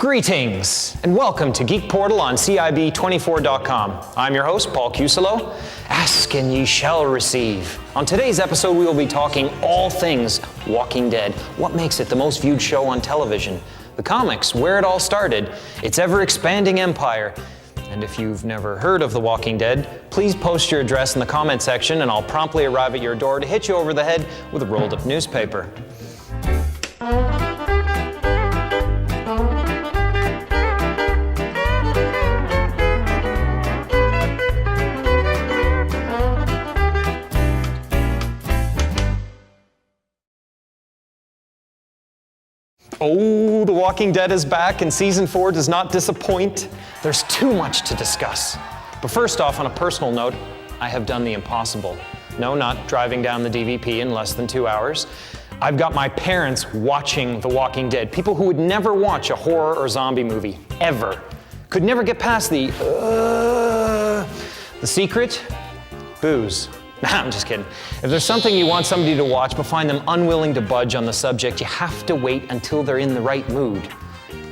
Greetings, and welcome to Geek Portal on CIB24.com. I'm your host, Paul Cuselo. Ask and ye shall receive. On today's episode, we will be talking all things Walking Dead. What makes it the most viewed show on television? The comics, where it all started, its ever-expanding empire. And if you've never heard of The Walking Dead, please post your address in the comment section and I'll promptly arrive at your door to hit you over the head with a rolled-up newspaper. Oh, The Walking Dead is back and season 4 does not disappoint. There's too much to discuss. But first off, on a personal note, I have done the impossible. No, not driving down the DVP in less than 2 hours. I've got my parents watching The Walking Dead, people who would never watch a horror or zombie movie, ever. Could never get past the secret? Booze. Nah, I'm just kidding. If there's something you want somebody to watch but find them unwilling to budge on the subject, you have to wait until they're in the right mood.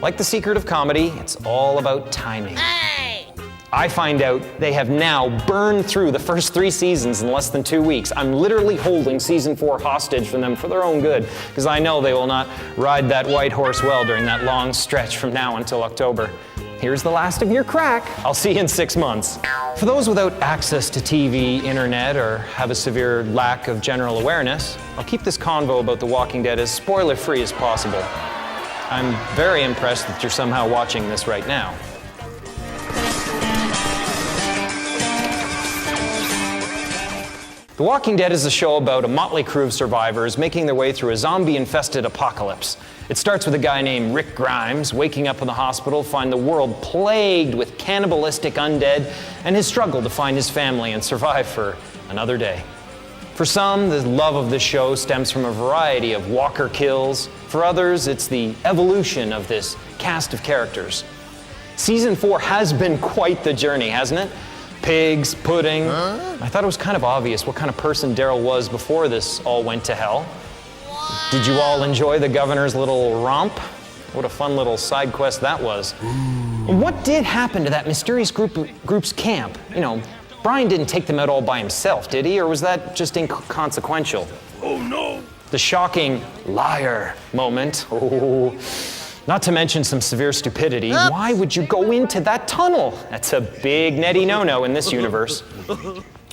Like the secret of comedy, it's all about timing. Hey! I find out they have now burned through the first 3 seasons in less than 2 weeks. I'm literally holding season 4 hostage from them for their own good, because I know they will not ride that white horse well during that long stretch from now until October. Here's the last of your crack. I'll see you in 6 months. For those without access to TV, internet, or have a severe lack of general awareness, I'll keep this convo about The Walking Dead as spoiler-free as possible. I'm very impressed that you're somehow watching this right now. The Walking Dead is a show about a motley crew of survivors making their way through a zombie-infested apocalypse. It starts with a guy named Rick Grimes waking up in the hospital, find the world plagued with cannibalistic undead, and his struggle to find his family and survive for another day. For some, the love of this show stems from a variety of walker kills. For others, it's the evolution of this cast of characters. Season 4 has been quite the journey, hasn't it? Pigs, pudding. I thought it was kind of obvious what kind of person Daryl was before this all went to hell. Did you all enjoy the governor's little romp? What a fun little side quest that was. And what did happen to that mysterious group's camp? You know, Brian didn't take them out all by himself, did he? Or was that just inconsequential? Oh no! The shocking liar moment. Oh. Not to mention some severe stupidity. Why would you go into that tunnel? That's a big netty no-no in this universe.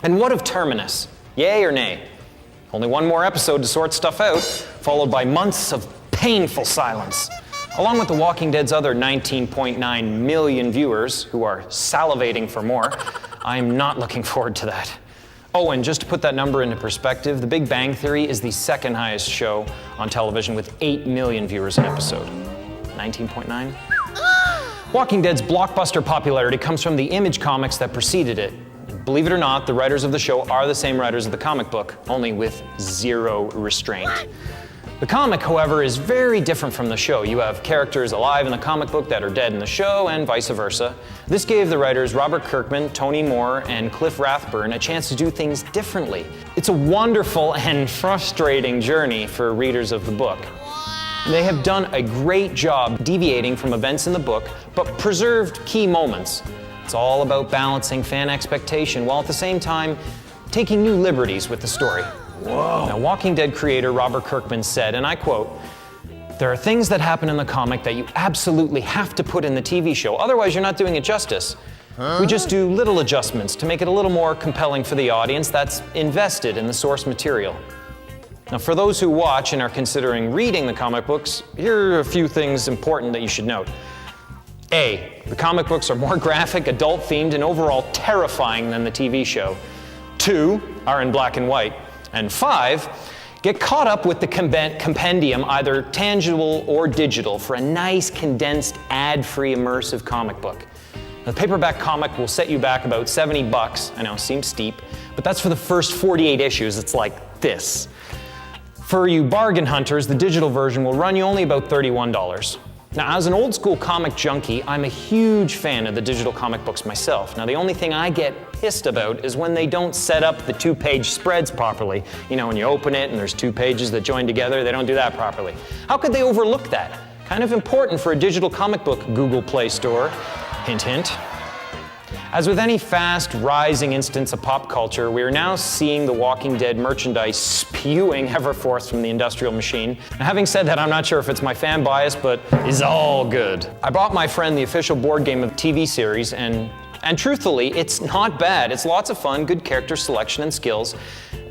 And what of Terminus? Yay or nay? Only one more episode to sort stuff out, followed by months of painful silence. Along with The Walking Dead's other 19.9 million viewers who are salivating for more, I'm not looking forward to that. Oh, and just to put that number into perspective, The Big Bang Theory is the second highest show on television with 8 million viewers an episode. 19.9? Walking Dead's blockbuster popularity comes from the Image comics that preceded it. Believe it or not, the writers of the show are the same writers of the comic book, only with zero restraint. The comic, however, is very different from the show. You have characters alive in the comic book that are dead in the show, and vice versa. This gave the writers Robert Kirkman, Tony Moore, and Cliff Rathburn a chance to do things differently. It's a wonderful and frustrating journey for readers of the book. They have done a great job deviating from events in the book, but preserved key moments. It's all about balancing fan expectation while at the same time taking new liberties with the story. Whoa. Now, Walking Dead creator Robert Kirkman said, and I quote, "There are things that happen in the comic that you absolutely have to put in the TV show, otherwise you're not doing it justice. We just do little adjustments to make it a little more compelling for the audience that's invested in the source material." Now, for those who watch and are considering reading the comic books, here are a few things important that you should note. A, the comic books are more graphic, adult-themed, and overall terrifying than the TV show. 2, are in black and white. And 5, get caught up with the compendium, either tangible or digital, for a nice, condensed, ad-free, immersive comic book. The paperback comic will set you back about $70. I know, seems steep, but that's for the first 48 issues. It's like this. For you bargain hunters, the digital version will run you only about $31. Now, as an old school comic junkie, I'm a huge fan of the digital comic books myself. Now, the only thing I get pissed about is when they don't set up the 2-page spreads properly. You know, when you open it and there's 2 pages that join together, they don't do that properly. How could they overlook that? Kind of important for a digital comic book Google Play Store. Hint, hint. As with any fast, rising instance of pop culture, we are now seeing The Walking Dead merchandise spewing ever forth from the industrial machine. Now, having said that, I'm not sure if it's my fan bias, but it's all good. I bought my friend the official board game of the TV series, and truthfully, it's not bad. It's lots of fun, good character selection and skills.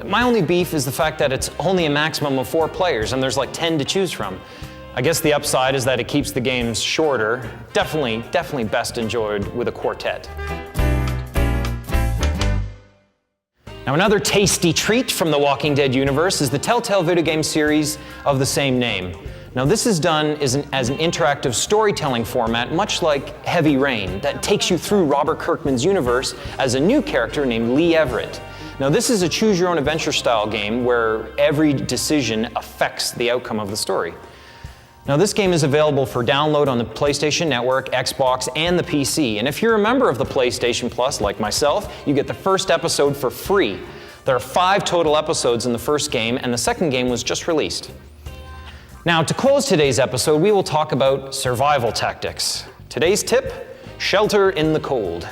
My only beef is the fact that it's only a maximum of 4 players, and there's like 10 to choose from. I guess the upside is that it keeps the games shorter. Definitely best enjoyed with a quartet. Now, another tasty treat from the Walking Dead universe is the Telltale video game series of the same name. Now, this is done as an interactive storytelling format, much like Heavy Rain, that takes you through Robert Kirkman's universe as a new character named Lee Everett. Now, this is a choose-your-own-adventure style game where every decision affects the outcome of the story. Now, this game is available for download on the PlayStation Network, Xbox, and the PC. And if you're a member of the PlayStation Plus, like myself, you get the first episode for free. There are 5 total episodes in the first game, and the second game was just released. Now, to close today's episode, we will talk about survival tactics. Today's tip: shelter in the cold.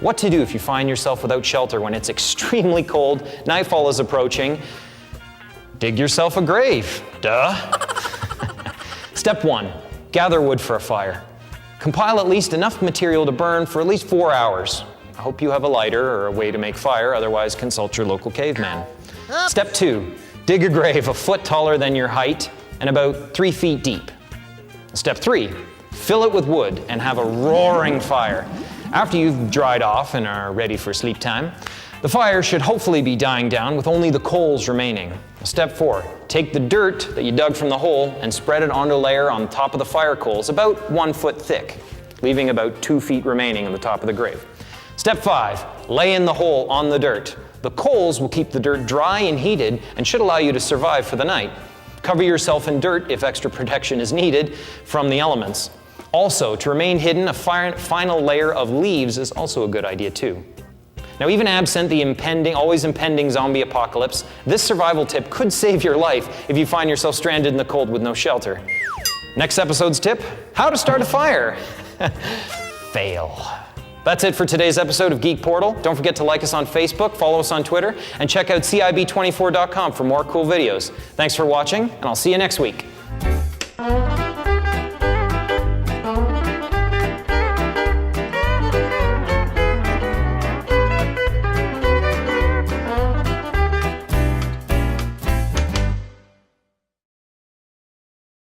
What to do if you find yourself without shelter when it's extremely cold, nightfall is approaching? Dig yourself a grave. Duh. Step 1, gather wood for a fire. Compile at least enough material to burn for at least 4 hours. I hope you have a lighter or a way to make fire, otherwise consult your local caveman. Step 2, dig a grave a foot taller than your height and about 3 feet deep. Step 3, fill it with wood and have a roaring fire. After you've dried off and are ready for sleep time, the fire should hopefully be dying down with only the coals remaining. Step 4, take the dirt that you dug from the hole and spread it onto a layer on top of the fire coals about 1 foot thick, leaving about 2 feet remaining on the top of the grave. Step 5, lay in the hole on the dirt. The coals will keep the dirt dry and heated and should allow you to survive for the night. Cover yourself in dirt if extra protection is needed from the elements. Also, to remain hidden, a final layer of leaves is also a good idea too. Now, even absent the always impending zombie apocalypse, this survival tip could save your life if you find yourself stranded in the cold with no shelter. Next episode's tip: how to start a fire. Fail. That's it for today's episode of Geek Portal. Don't forget to like us on Facebook, follow us on Twitter, and check out CIB24.com for more cool videos. Thanks for watching, and I'll see you next week.